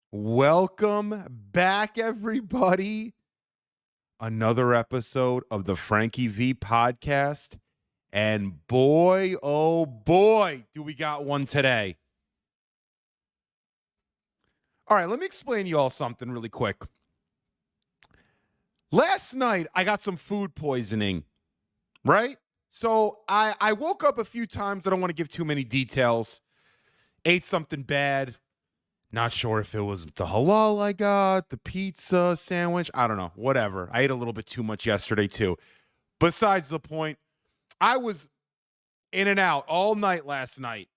Welcome back, everybody. Another episode of the Frankie V podcast. And boy, oh boy, do we got one today. All right, let me explain to you all something really quick. Last night, I got some food poisoning, right? So I woke up a few times. I don't want to give too many details. Ate something bad. Not sure if it was the halal I got, the pizza sandwich. I don't know. Whatever. I ate a little bit too much yesterday, too. Besides the point, I was in and out all night last night.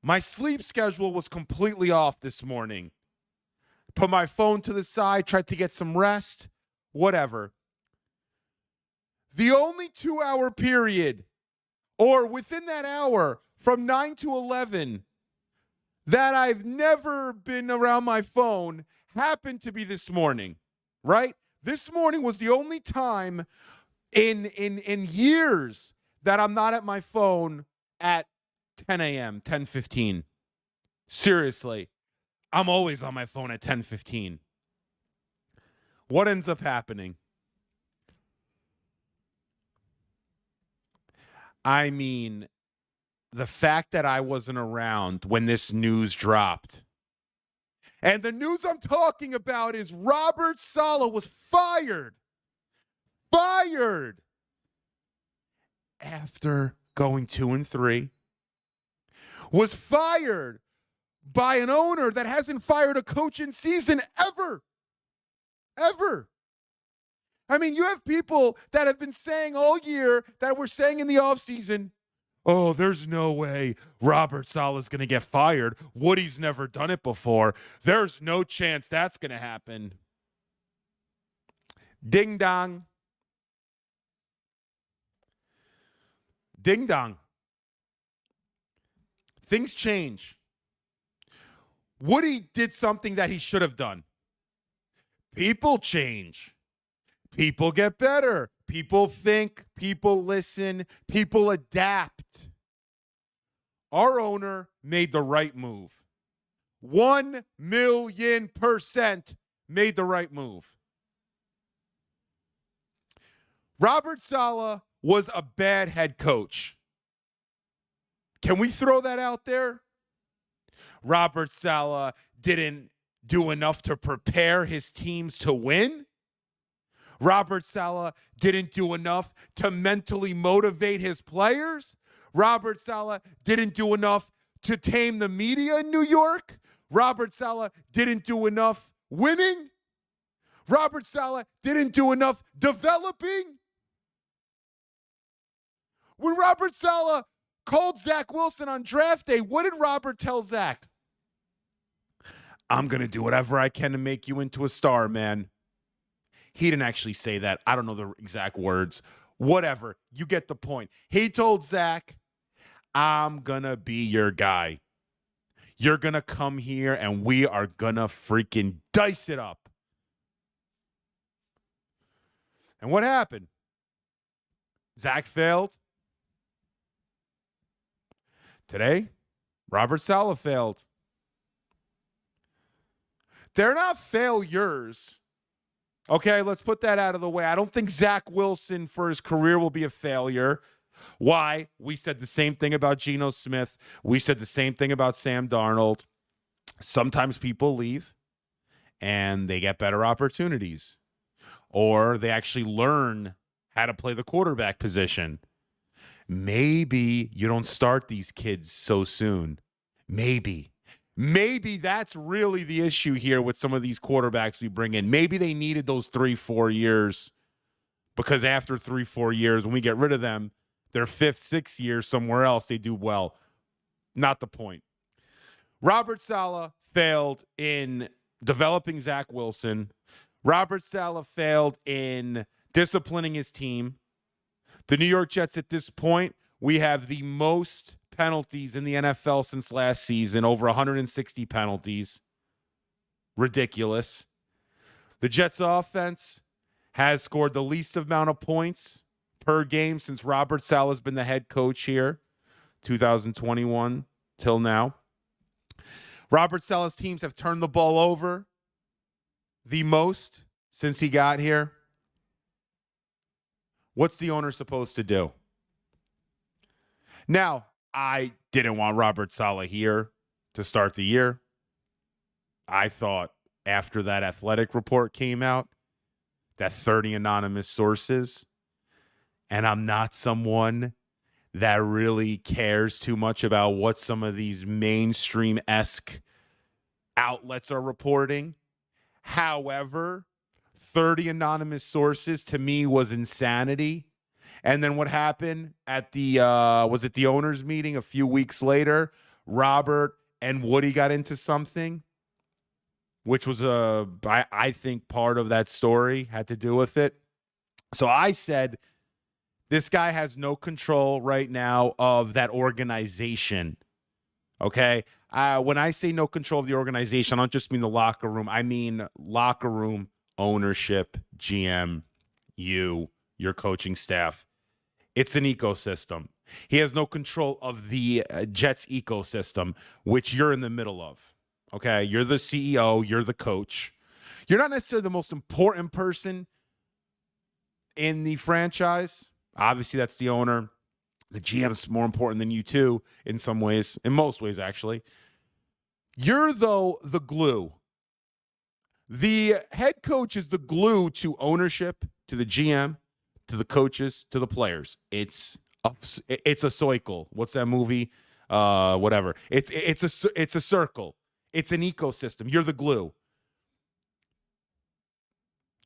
My sleep schedule was completely off this morning. Put my phone to the side, tried to get some rest, whatever. The only 2-hour period, or within that hour, from 9 to 11, that I've never been around my phone happened to be this morning, right? This morning was the only time in years that I'm not at my phone at 10 a.m., 10:15. Seriously, I'm always on my phone at 10:15. What ends up happening? I mean, the fact that I wasn't around when this news dropped. And the news I'm talking about is Robert Saleh was fired. Fired. After going 2-3. Was fired by an owner that hasn't fired a coach in season ever. Ever. I mean, you have people that have been saying all year, that were saying in the offseason, oh, there's no way Robert Saleh is going to get fired. Woody's never done it before. There's no chance that's going to happen. Ding dong. Ding dong. Things change. Woody did something that he should have done. People change. People get better. People think. People listen. People adapt. Our owner made the right move. 1,000,000% made the right move. Robert Saleh was a bad head coach. Can we throw that out there? Robert Saleh didn't do enough to prepare his teams to win. Robert Saleh didn't do enough to mentally motivate his players. Robert Saleh didn't do enough to tame the media in New York. Robert Saleh didn't do enough winning. Robert Saleh didn't do enough developing. When Robert Saleh called Zach Wilson on draft day, what did Robert tell Zach? I'm going to do whatever I can to make you into a star, man. He didn't actually say that. I don't know the exact words. Whatever. You get the point. He told Zach, I'm going to be your guy. You're going to come here and we are going to freaking dice it up. And what happened? Zach failed. Today, Robert Saleh failed. They're not failures. Okay, let's put that out of the way. I don't think Zach Wilson for his career will be a failure. Why? We said the same thing about Geno Smith. We said the same thing about Sam Darnold. Sometimes people leave and they get better opportunities, or they actually learn how to play the quarterback position. Maybe you don't start these kids so soon. Maybe that's really the issue here with some of these quarterbacks we bring in. Maybe they needed those 3-4 years, because after 3-4 years, when we get rid of them, their 5th, 6th year somewhere else, they do well. Not the point. Robert Saleh failed in developing Zach Wilson. Robert Saleh failed in disciplining his team. The New York Jets at this point, we have the most penalties in the NFL since last season, over 160 penalties. Ridiculous. The Jets offense has scored the least amount of points per game since Robert Saleh has been the head coach here, 2021 till now. Robert Saleh's teams have turned the ball over the most since he got here. What's the owner supposed to do? Now, I didn't want Robert Saleh here to start the year. I thought after that athletic report came out, that 30 anonymous sources, and I'm not someone that really cares too much about what some of these mainstream-esque outlets are reporting. However, 30 anonymous sources to me was insanity. And then what happened at the, was it the owners meeting a few weeks later? Robert and Woody got into something, which was, I think part of that story had to do with it. So I said, this guy has no control right now of that organization. Okay? When I say no control of the organization, I don't just mean the locker room. I mean locker room, ownership, GM, your coaching staff. It's an ecosystem. He has no control of the Jets ecosystem, which you're in the middle of. Okay? You're the CEO. You're the coach. You're not necessarily the most important person in the franchise. Obviously, that's the owner. The GM's more important than you too, in some ways, in most ways, actually. You're, though, the glue. The head coach is the glue to ownership, to the GM, to the coaches, to the players. It's a cycle. What's that movie? Whatever. It's a circle. It's an ecosystem. You're the glue.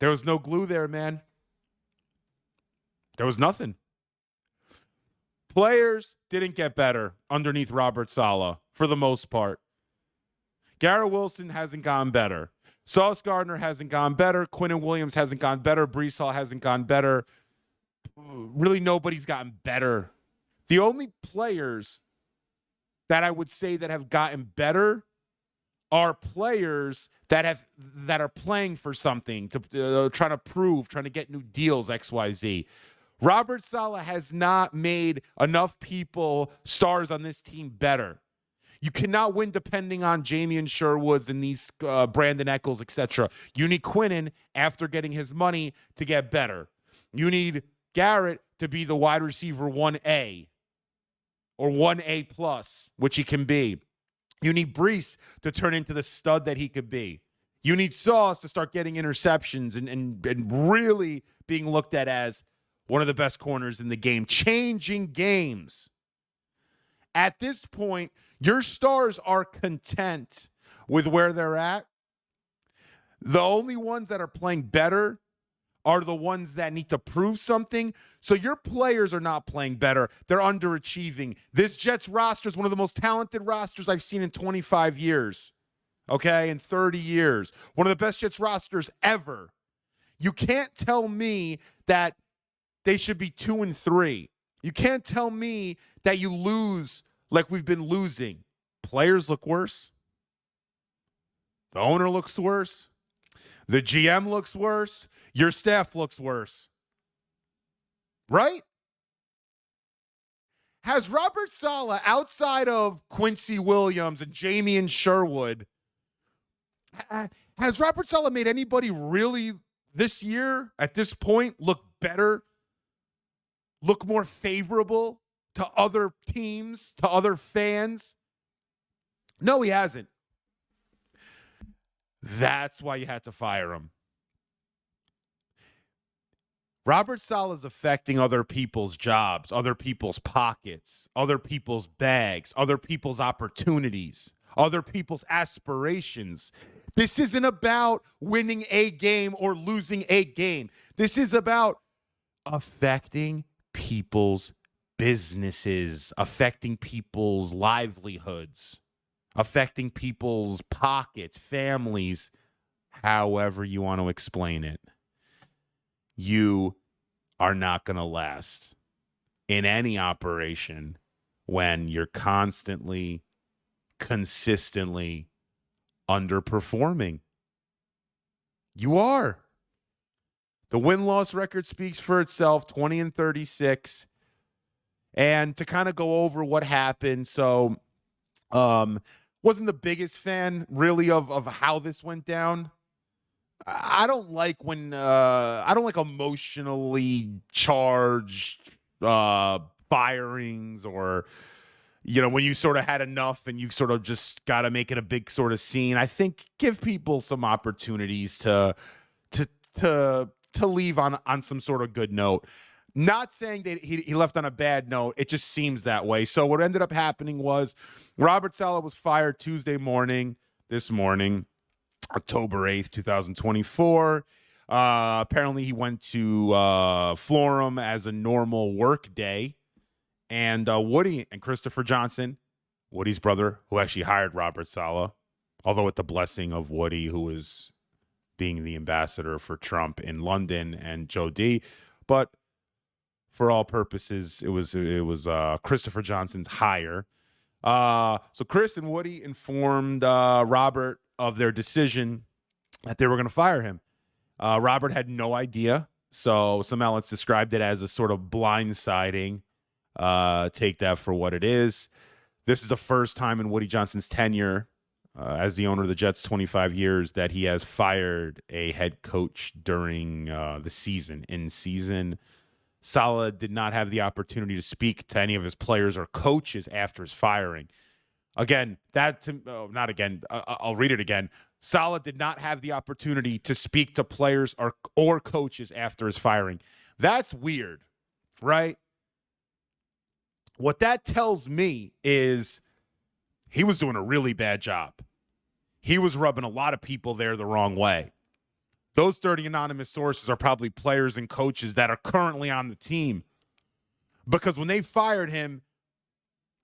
There was no glue there, man. There was nothing. Players didn't get better underneath Robert Saleh for the most part. Garrett Wilson hasn't gone better. Sauce Gardner hasn't gone better. Quinnen Williams hasn't gone better. Breece Hall hasn't gone better. Really, nobody's gotten better. The only players that I would say that have gotten better are players that are playing for something, trying to prove, trying to get new deals, XYZ. Robert Saleh has not made enough people, stars on this team, better. You cannot win depending on Jamian Sherwoods and these Brandon Eccles, etc. You need Quinnen, after getting his money, to get better. You need Garrett to be the wide receiver 1A or 1A plus, which he can be. You need Breece to turn into the stud that he could be. You need Sauce to start getting interceptions and really being looked at as one of the best corners in the game, changing games. At this point, your stars are content with where they're at. The only ones that are playing better are the ones that need to prove something. So your players are not playing better. They're underachieving. This Jets roster is one of the most talented rosters I've seen in 25 years. Okay, in 30 years. One of the best Jets rosters ever. You can't tell me that they should be 2-3. You can't tell me that you lose like we've been losing. Players look worse. The owner looks worse. The GM looks worse. Your staff looks worse. Right? Has Robert Saleh, outside of Quincy Williams and Jamian Sherwood, has Robert Saleh made anybody really this year, at this point, look better, look more favorable to other teams, to other fans? No, he hasn't. That's why you had to fire him. Robert Saleh is affecting other people's jobs, other people's pockets, other people's bags, other people's opportunities, other people's aspirations. This isn't about winning a game or losing a game. This is about affecting people's businesses, affecting people's livelihoods, affecting people's pockets, families, however you want to explain it. You are not going to last in any operation when you're constantly, consistently underperforming. You are. The win-loss record speaks for itself, 20-36. And to kind of go over what happened, so wasn't the biggest fan really of how this went down. I don't like when I don't like emotionally charged firings, or when you sort of had enough and you sort of just got to make it a big sort of scene. I think give people some opportunities to leave on some sort of good note. Not saying that he left on a bad note. It just seems that way. So what ended up happening was Robert Saleh was fired this morning, October 8th, 2024. Apparently he went to Florham as a normal work day. And Woody and Christopher Johnson, Woody's brother, who actually hired Robert Saleh, although with the blessing of Woody, who was being the ambassador for Trump in London, and Joe D. But for all purposes, it was Christopher Johnson's hire. So Chris and Woody informed Robert of their decision that they were going to fire him. Robert had no idea. So some outlets described it as a sort of blindsiding. Take that for what it is. This is the first time in Woody Johnson's tenure as the owner of the Jets, 25 years, that he has fired a head coach during the season. In season, Saleh did not have the opportunity to speak to any of his players or coaches after his firing. Again, not again. I'll read it again. Saleh did not have the opportunity to speak to players or coaches after his firing. That's weird, right? What that tells me is he was doing a really bad job. He was rubbing a lot of people there the wrong way. Those 30 anonymous sources are probably players and coaches that are currently on the team. Because when they fired him,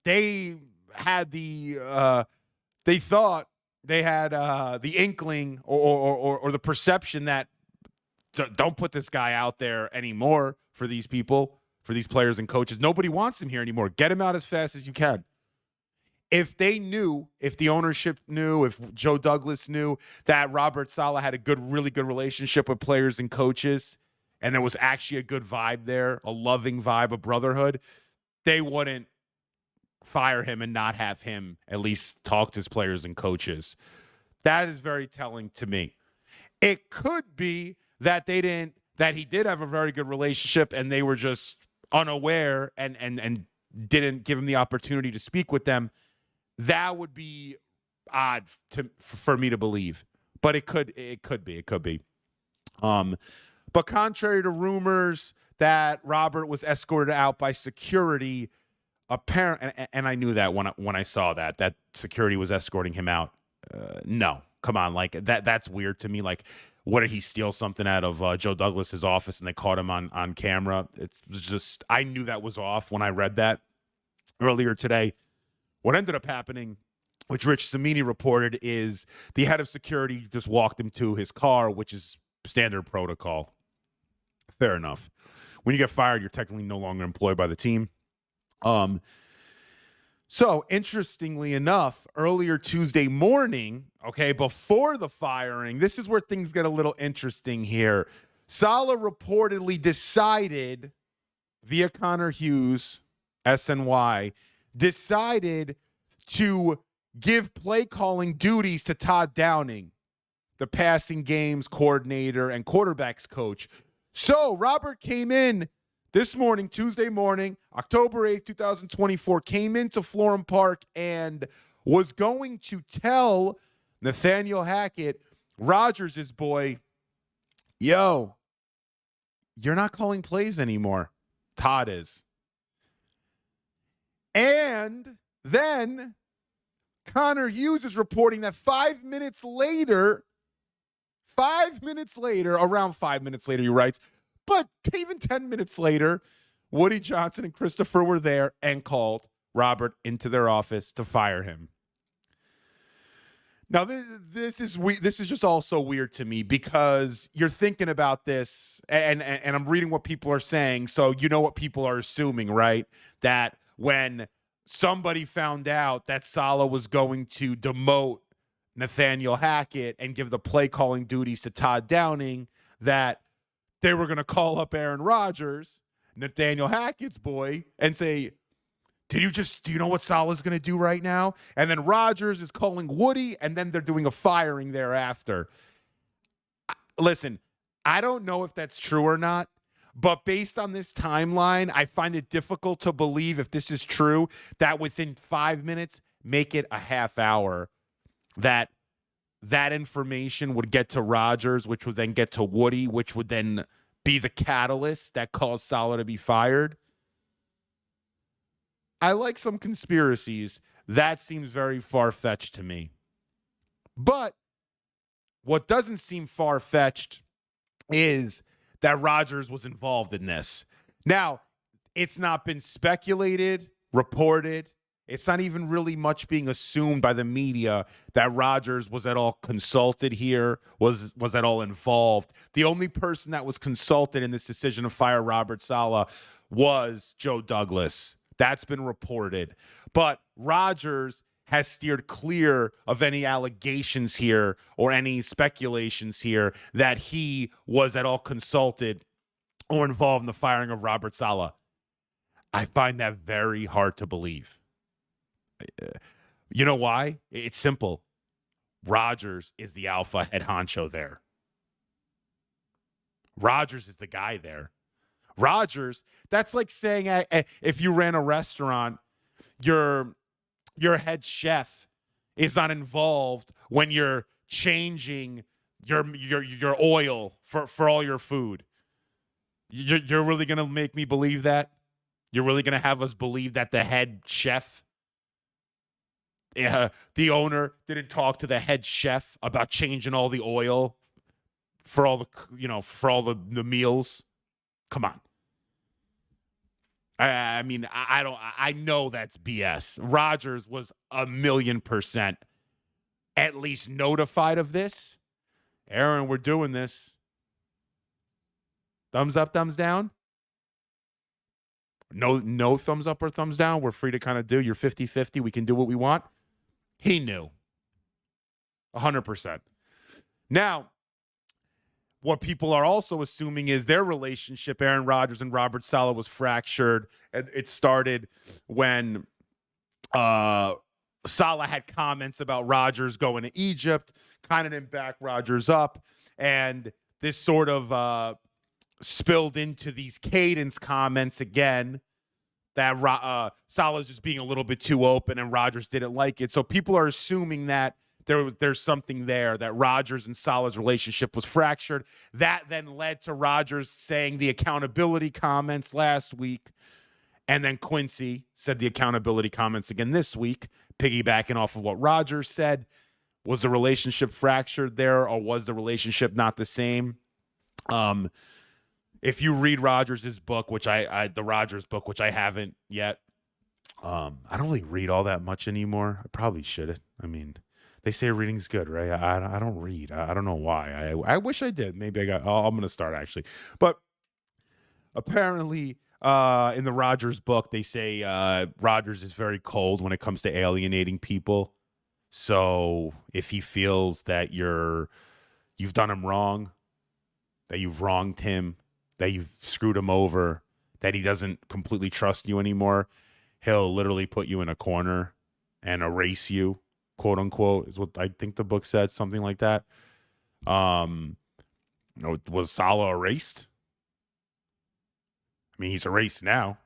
they had they thought they had the inkling or the perception that don't put this guy out there anymore for these people, for these players and coaches. Nobody wants him here anymore. Get him out as fast as you can. If they knew, if the ownership knew, if Joe Douglas knew that Robert Saleh had a really good relationship with players and coaches, and there was actually a good vibe there, a loving vibe of brotherhood, they wouldn't fire him and not have him at least talk to his players and coaches. That is very telling to me. It could be that he did have a very good relationship and they were just unaware and didn't give him the opportunity to speak with them. That would be odd for me to believe, but it could be. But contrary to rumors that Robert was escorted out by security, and I knew that when I saw that security was escorting him out. No, come on, like that's weird to me. Like, what, did he steal something out of Joe Douglas's office and they caught him on camera? It was just, I knew that was off when I read that earlier today. What ended up happening, which Rich Cimini reported, is the head of security just walked him to his car, which is standard protocol. Fair enough. When you get fired, you're technically no longer employed by the team. So interestingly enough, earlier Tuesday morning, before the firing, this is where things get a little interesting here. Saleh reportedly decided via Connor Hughes, SNY, decided to give play calling duties to Todd Downing, the passing games coordinator and quarterbacks coach. So Robert came in this morning, Tuesday morning, October 8th, 2024, came into Florham Park and was going to tell Nathaniel Hackett, Rodgers' boy, yo, you're not calling plays anymore. Todd is. And then Connor Hughes is reporting that 5 minutes later, around 5 minutes later, he writes, but even 10 minutes later, Woody Johnson and Christopher were there and called Robert into their office to fire him. Now, this is just also weird to me because you're thinking about this, and I'm reading what people are saying, so you know what people are assuming, right? That when somebody found out that Saleh was going to demote Nathaniel Hackett and give the play calling duties to Todd Downing, that they were going to call up Aaron Rodgers, Nathaniel Hackett's boy, and say, Do you know what Saleh's going to do right now? And then Rodgers is calling Woody, and then they're doing a firing thereafter. Listen, I don't know if that's true or not, but based on this timeline, I find it difficult to believe, if this is true, that within 5 minutes, make it a half hour, that information would get to Rodgers, which would then get to Woody, which would then be the catalyst that caused Saleh to be fired. I like some conspiracies. That seems very far-fetched to me. But what doesn't seem far-fetched is that Rodgers was involved in this. Now, it's not been speculated, reported. It's not even really much being assumed by the media that Rodgers was at all consulted here, was at all involved. The only person that was consulted in this decision to fire Robert Saleh was Joe Douglas. That's been reported. But Rodgers has steered clear of any allegations here or any speculations here that he was at all consulted or involved in the firing of Robert Saleh. I find that very hard to believe. You know why? It's simple. Rodgers is the alpha head honcho there. Rodgers is the guy there. Rodgers, that's like saying if you ran a restaurant, your head chef is not involved when you're changing your oil for all your food. You're really going to make me believe that? You're really going to have us believe that the head chef, the owner, didn't talk to the head chef about changing all the oil for all the meals? Come on. I mean, I know that's BS. Rodgers was 1,000,000% at least notified of this. Aaron, we're doing this. Thumbs up, thumbs down? No thumbs up or thumbs down. We're free to kind of do. You're 50-50. We can do what we want. He knew. 100%. Now, what people are also assuming is their relationship, Aaron Rodgers and Robert Saleh, was fractured. And it started when Saleh had comments about Rodgers going to Egypt, kind of didn't back Rodgers up. And this sort of spilled into these cadence comments again, that Saleh's just being a little bit too open and Rodgers didn't like it. So people are assuming that there's something there, that Rodgers and Saleh's relationship was fractured. That then led to Rodgers saying the accountability comments last week. And then Quincy said the accountability comments again this week, piggybacking off of what Rodgers said. Was the relationship fractured there, or was the relationship not the same? If you read Rodgers' book, the Rodgers book, which I haven't yet, I don't really read all that much anymore. I probably should. I mean, they say reading's good, right? I don't read. I don't know why. I wish I did. Maybe I'm going to start, actually. But apparently, in the Rodgers book, they say Rodgers is very cold when it comes to alienating people. So if he feels that you've done him wrong, that you've wronged him, that you've screwed him over, that he doesn't completely trust you anymore, he'll literally put you in a corner and erase you, quote unquote, is what I think the book said, something like that. Was Saleh erased? I mean, he's erased now.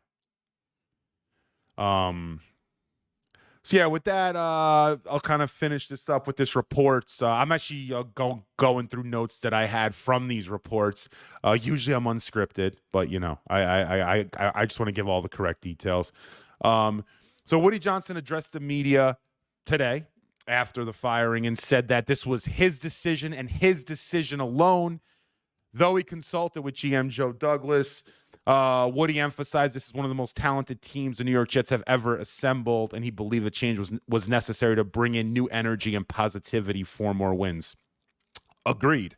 So yeah, with that, I'll kind of finish this up with this report. I'm actually going through notes that I had from these reports. Usually I'm unscripted, but I just want to give all the correct details. So Woody Johnson addressed the media today after the firing and said that this was his decision and his decision alone. Though he consulted with GM Joe Douglas, Woody emphasized this is one of the most talented teams the New York Jets have ever assembled, and he believed the change was necessary to bring in new energy and positivity for more wins. Agreed.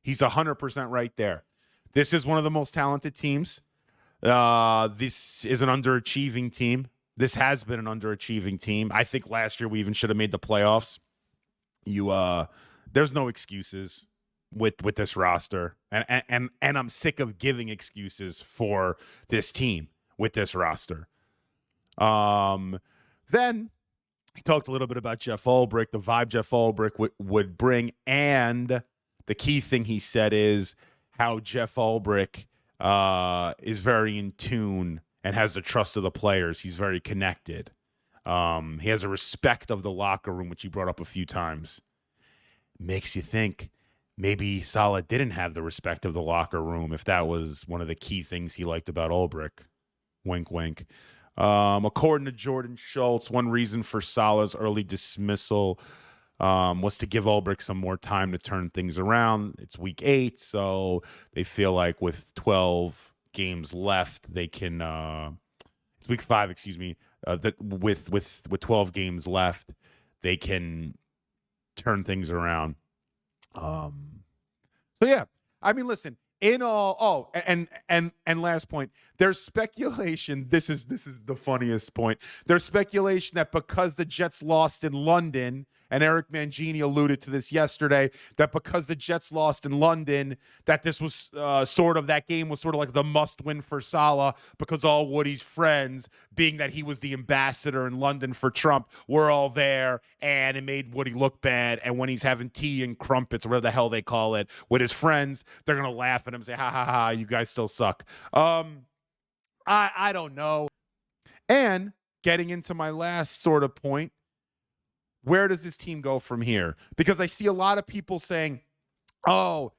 He's 100% right there. This is one of the most talented teams. This is an underachieving team. This has been an underachieving team. I think last year we even should have made the playoffs. There's no excuses with this roster, and I'm sick of giving excuses for this team with this roster. Then he talked a little bit about Jeff Ulbrich, the vibe Jeff Ulbrich would bring, and the key thing he said is how Jeff Ulbrich is very in tune and has the trust of the players. He's very connected. He has a respect of the locker room, which he brought up a few times. Makes you think maybe Saleh didn't have the respect of the locker room if that was one of the key things he liked about Ulbrich. Wink, wink. According to Jordan Schultz, one reason for Saleh's early dismissal was to give Ulbrich some more time to turn things around. It's week 8, so they feel like with 12 games left, they can. It's week 5, excuse me. That with 12 games left, they can turn things around. So yeah, I mean, listen. In all, and last point, there's speculation. This is the funniest point. There's speculation that because the Jets lost in London, and Eric Mangini alluded to this yesterday, that because the Jets lost in London, that this was that game was sort of like the must-win for Saleh because all Woody's friends, being that he was the ambassador in London for Trump, were all there, and it made Woody look bad. And when he's having tea and crumpets, or whatever the hell they call it, with his friends, they're gonna laugh at him and say, "Ha ha ha! You guys still suck." I don't know. And getting into my last sort of point. Where does this team go from here? Because I see a lot of people saying, oh,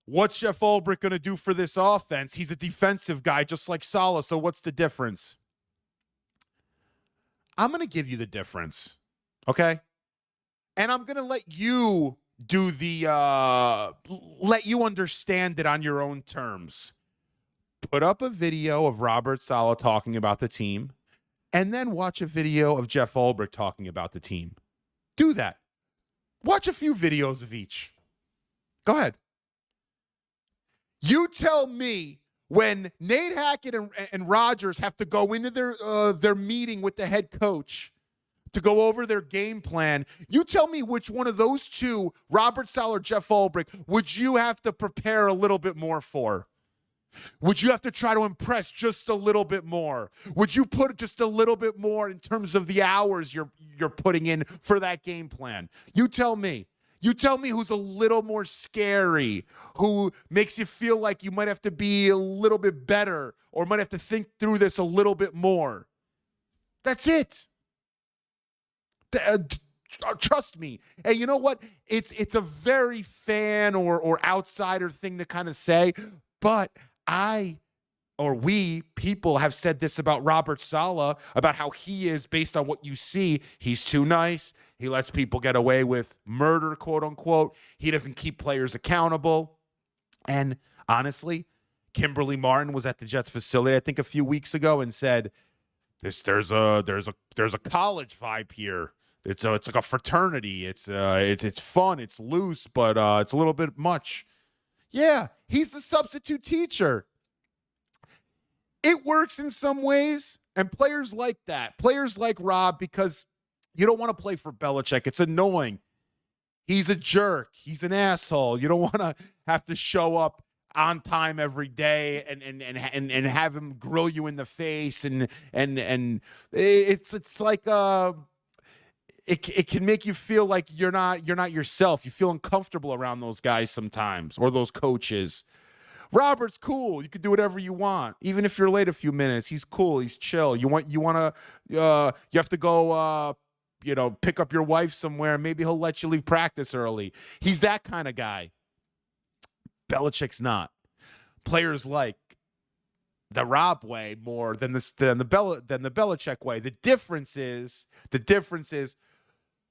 what's Jeff Ulbrich going to do for this offense? He's a defensive guy just like Saleh, so what's the difference? I'm going to give you the difference, okay? And I'm going to let you do let you understand it on your own terms. Put up a video of Robert Saleh talking about the team, and then watch a video of Jeff Ulbrich talking about the team. Do that. Watch a few videos of each. Go ahead. You tell me when Nate Hackett and Rodgers have to go into their meeting with the head coach to go over their game plan, you tell me which one of those two, Robert Saleh or Jeff Ulbrich, would you have to prepare a little bit more for? Would you have to try to impress just a little bit more? Would you put just a little bit more in terms of the hours you're putting in for that game plan? You tell me. You tell me who's a little more scary, who makes you feel like you might have to be a little bit better or might have to think through this a little bit more. That's it. Trust me. Hey, you know what? It's a very fan or outsider thing to kind of say, but we people have said this about Robert Saleh, about how he is based on what you see. He's too nice. He lets people get away with murder, quote unquote. He doesn't keep players accountable. And honestly, Kimberly Martin was at the Jets facility, I think a few weeks ago, and said, there's a college vibe here. It's like a fraternity. It's fun. It's loose, but it's a little bit much. Yeah, he's the substitute teacher. It works in some ways, and players like that. Players like Rob, because you don't want to play for Belichick. It's annoying. He's a jerk. He's an asshole. You don't want to have to show up on time every day and have him grill you in the face and it's like it can make you feel like you're not yourself. You feel uncomfortable around those guys sometimes, or those coaches. Robert's cool. You can do whatever you want, even if you're late a few minutes. He's cool. He's chill. You have to go pick up your wife somewhere. Maybe he'll let you leave practice early. He's that kind of guy. Belichick's not. Players like the Rob way more than the Belichick way. The difference is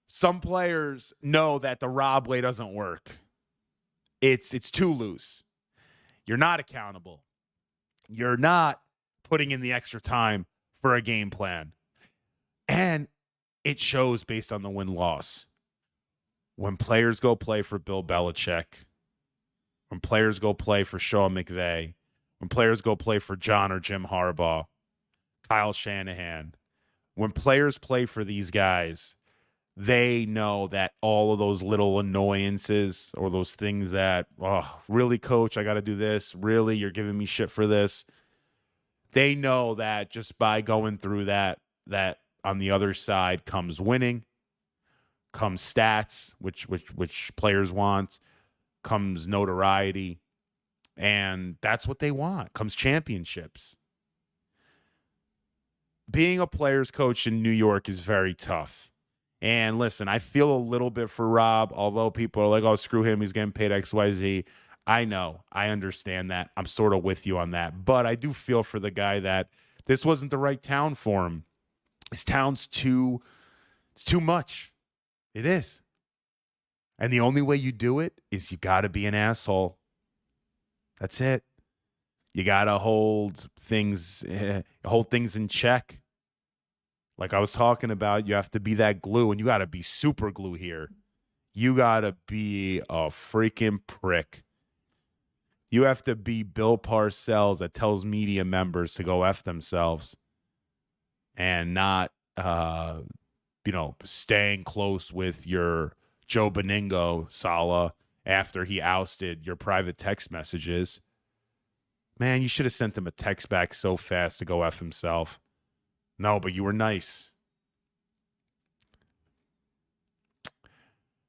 some players know that the Rob way doesn't work. It's too loose. You're not accountable. You're not putting in the extra time for a game plan. And it shows based on the win-loss. When players go play for Bill Belichick, when players go play for Sean McVay, when players go play for John or Jim Harbaugh, Kyle Shanahan, when players play for these guys, they know that all of those little annoyances or those things that, really, coach, I got to do this. Really, you're giving me shit for this. They know that just by going through that, that on the other side comes winning, comes stats, which players want, comes notoriety, and that's what they want. Comes championships. Being a player's coach in New York is very tough. And listen, I feel a little bit for Rob, although people are like, oh, screw him, he's getting paid XYZ. I know. I understand that. I'm sort of with you on that. But I do feel for the guy that this wasn't the right town for him. This town's it's too much. It is. And the only way you do it is you got to be an asshole. That's it. You got to hold things in check. Like I was talking about, you have to be that glue, and you got to be super glue here. You got to be a freaking prick. You have to be Bill Parcells that tells media members to go F themselves and not, staying close with your Joe Beningo, Saleh, after he ousted your private text messages. Man, you should have sent him a text back so fast to go F himself. No, but you were nice.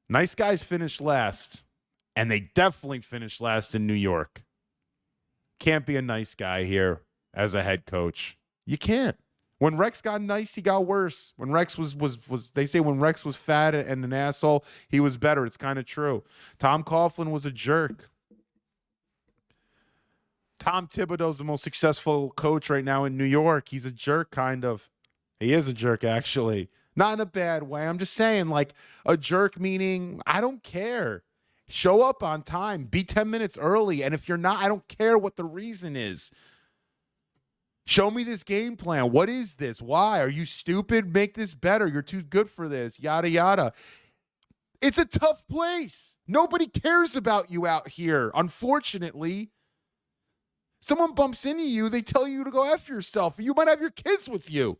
Nice guys finish last, and they definitely finished last in New York. Can't be a nice guy here as a head coach. You can't. When Rex got nice, he got worse. When Rex was they say when Rex was fat and an asshole, he was better. It's kind of true. Tom Coughlin was a jerk. Tom Thibodeau's the most successful coach right now in New York. He's a jerk, kind of. He is a jerk, actually. Not in a bad way. I'm just saying, like, a jerk meaning I don't care. Show up on time. Be 10 minutes early. And if you're not, I don't care what the reason is. Show me this game plan. What is this? Why? Are you stupid? Make this better. You're too good for this. Yada, yada. It's a tough place. Nobody cares about you out here, unfortunately. Someone bumps into you, they tell you to go F yourself. You might have your kids with you.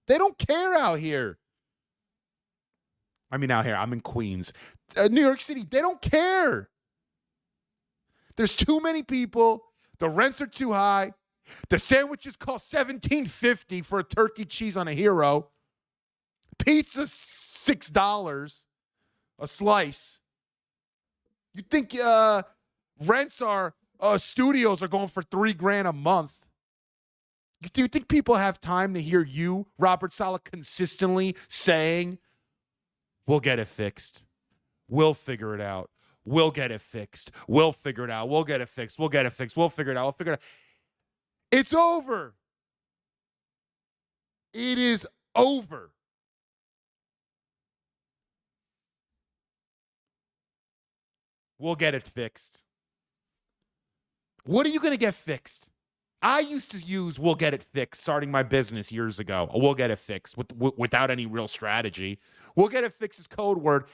They don't care out here. I mean, out here, I'm in Queens. New York City, they don't care. There's too many people. The rents are too high. The sandwiches cost $17.50 for a turkey cheese on a hero. Pizza, $6 a slice. You think rents are... studios are going for $3,000 a month. Do you think people have time to hear you, Robert Saleh, consistently saying, we'll get it fixed. We'll figure it out. We'll get it fixed. We'll figure it out. We'll get it fixed. We'll get it fixed. We'll figure it out. We'll figure it out. It's over. It is over. We'll get it fixed. What are you going to get fixed? I used to use we'll get it fixed starting my business years ago. We'll get it fixed without any real strategy. We'll get it fixed is code word.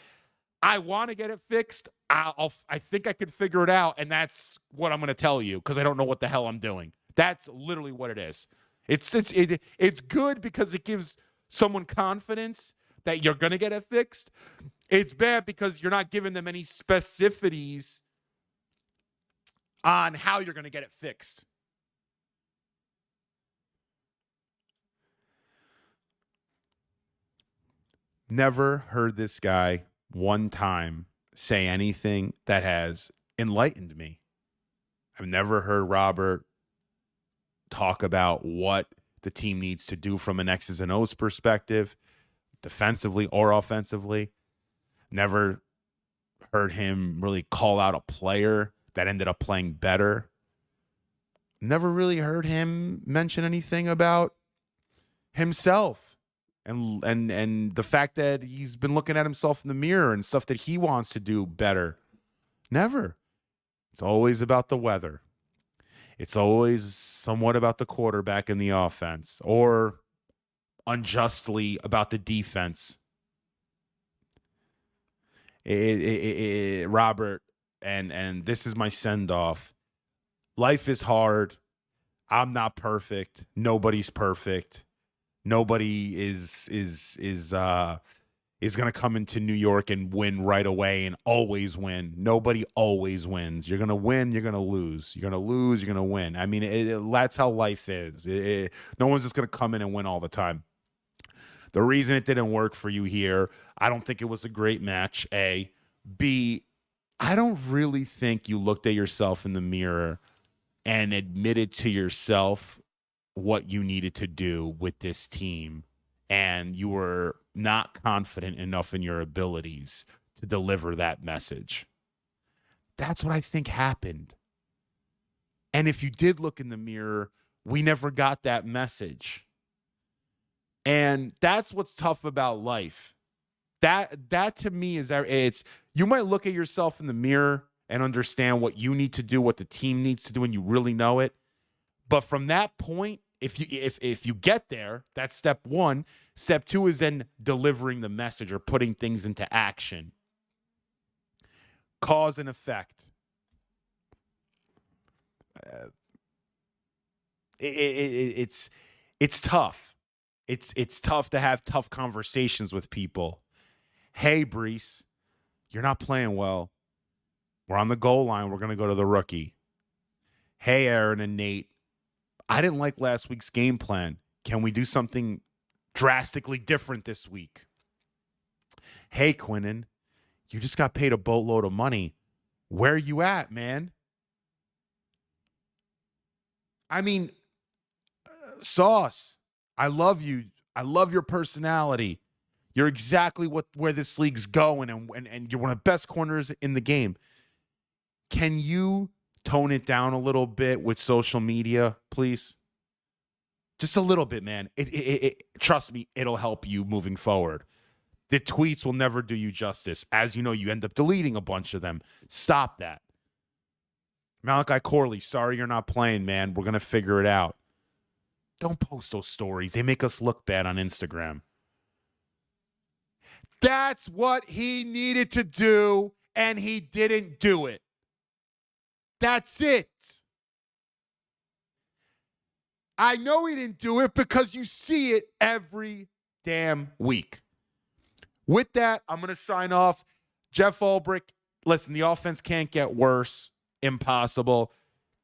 I want to get it fixed. I think I could figure it out, and that's what I'm going to tell you because I don't know what the hell I'm doing. That's literally what it is. It's good because it gives someone confidence that you're going to get it fixed. It's bad because you're not giving them any specificities on how you're going to get it fixed. Never heard this guy one time say anything that has enlightened me. I've never heard Robert talk about what the team needs to do from an X's and O's perspective, defensively or offensively. Never heard him really call out a player that ended up playing better. Never really heard him mention anything about himself and the fact that he's been looking at himself in the mirror and stuff that he wants to do better. Never. It's always about the weather. It's always somewhat about the quarterback and the offense, or unjustly about the defense. Robert, and this is my send-off. Life is hard. I'm not perfect. Nobody's perfect. Nobody is going to come into New York and win right away and always win. Nobody always wins. You're going to win, you're going to lose. You're going to lose, you're going to win. I mean, that's how life is. No one's just going to come in and win all the time. The reason it didn't work for you here, I don't think it was a great match, A. B, I don't really think you looked at yourself in the mirror and admitted to yourself what you needed to do with this team. And you were not confident enough in your abilities to deliver that message. That's what I think happened. And if you did look in the mirror, we never got that message. And that's what's tough about life. That to me is it's you might look at yourself in the mirror and understand what you need to do, what the team needs to do, and you really know it. But from that point, if you get there, that's step one. Step two is then delivering the message or putting things into action. Cause and effect. It's tough. It's tough to have tough conversations with people. Hey, Brees, you're not playing well. We're on the goal line. We're going to go to the rookie. Hey, Aaron and Nate, I didn't like last week's game plan. Can we do something drastically different this week? Hey, Quinnen, you just got paid a boatload of money. Where are you at, man? I mean, Sauce, I love you. I love your personality. You're exactly where this league's going, and you're one of the best corners in the game. Can you tone it down a little bit with social media, please? Just a little bit, man. Trust me, it'll help you moving forward. The tweets will never do you justice. As you know, you end up deleting a bunch of them. Stop that. Malachi Corley, sorry you're not playing, man. We're going to figure it out. Don't post those stories. They make us look bad on Instagram. That's what he needed to do, and he didn't do it. That's it. I know he didn't do it because you see it every damn week. With that, I'm going to sign off. Jeff Ulbrich, listen, the offense can't get worse. Impossible.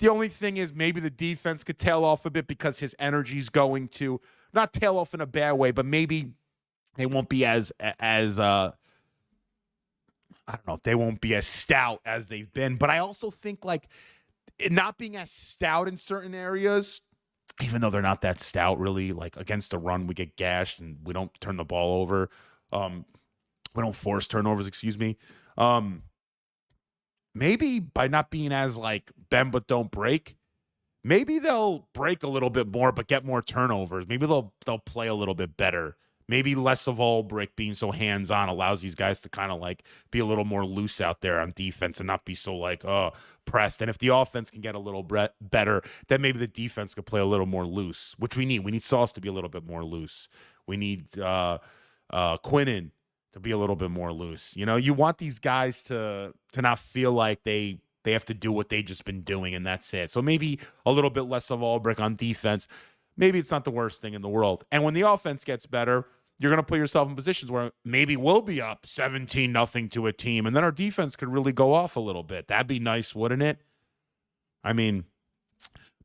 The only thing is maybe the defense could tail off a bit because his energy's going to, not tail off in a bad way, but maybe they won't be as I don't know, they won't be as stout as they've been. But I also think like not being as stout in certain areas, even though they're not that stout really, like against the run, we get gashed and we don't turn the ball over. We don't force turnovers, excuse me. Maybe by not being as like bend but don't break, maybe they'll break a little bit more but get more turnovers. Maybe they'll play a little bit better. Maybe less of Ulbrich being so hands-on allows these guys to kind of like be a little more loose out there on defense and not be so like, pressed. And if the offense can get a little better, then maybe the defense could play a little more loose, which we need. We need Sauce to be a little bit more loose. We need Quinnen to be a little bit more loose. You know, you want these guys to not feel like they have to do what they've just been doing and that's it. So maybe a little bit less of Ulbrich on defense. Maybe it's not the worst thing in the world. And when the offense gets better, you're going to put yourself in positions where maybe we'll be up 17-0 to a team, and then our defense could really go off a little bit. That'd be nice, wouldn't it? I mean,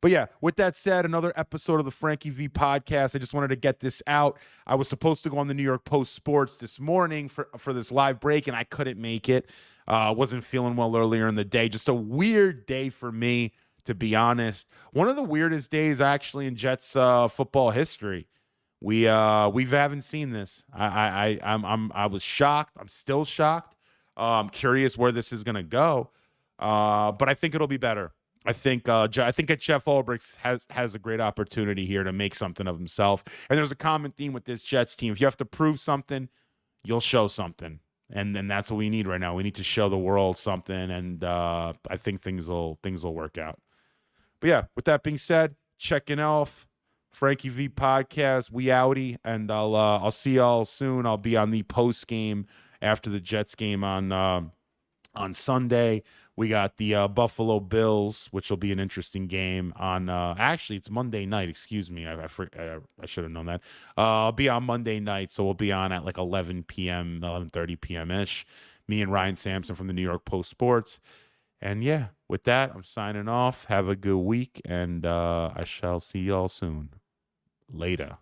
but yeah, with that said, another episode of the Frankie V podcast. I just wanted to get this out. I was supposed to go on the New York Post Sports this morning for this live break, and I couldn't make it. Wasn't feeling well earlier in the day. Just a weird day for me, to be honest. One of the weirdest days actually in Jets football history. We haven't seen this. I was shocked. I'm still shocked. I'm curious where this is gonna go. But I think it'll be better. I think that Jeff Ulbrich has a great opportunity here to make something of himself. And there's a common theme with this Jets team. If you have to prove something, you'll show something. And then that's what we need right now. We need to show the world something, and I think things will work out. But yeah, with that being said, checking off Frankie V podcast. We outie, and I'll see y'all soon. I'll be on the post game after the Jets game on Sunday. We got the Buffalo Bills, which will be an interesting game on. Actually, it's Monday night. Excuse me, I should have known that. I'll be on Monday night, so we'll be on at like 11 p.m., 11:30 p.m. ish. Me and Ryan Sampson from the New York Post Sports. And yeah, with that, I'm signing off. Have a good week, and I shall see y'all soon. Later.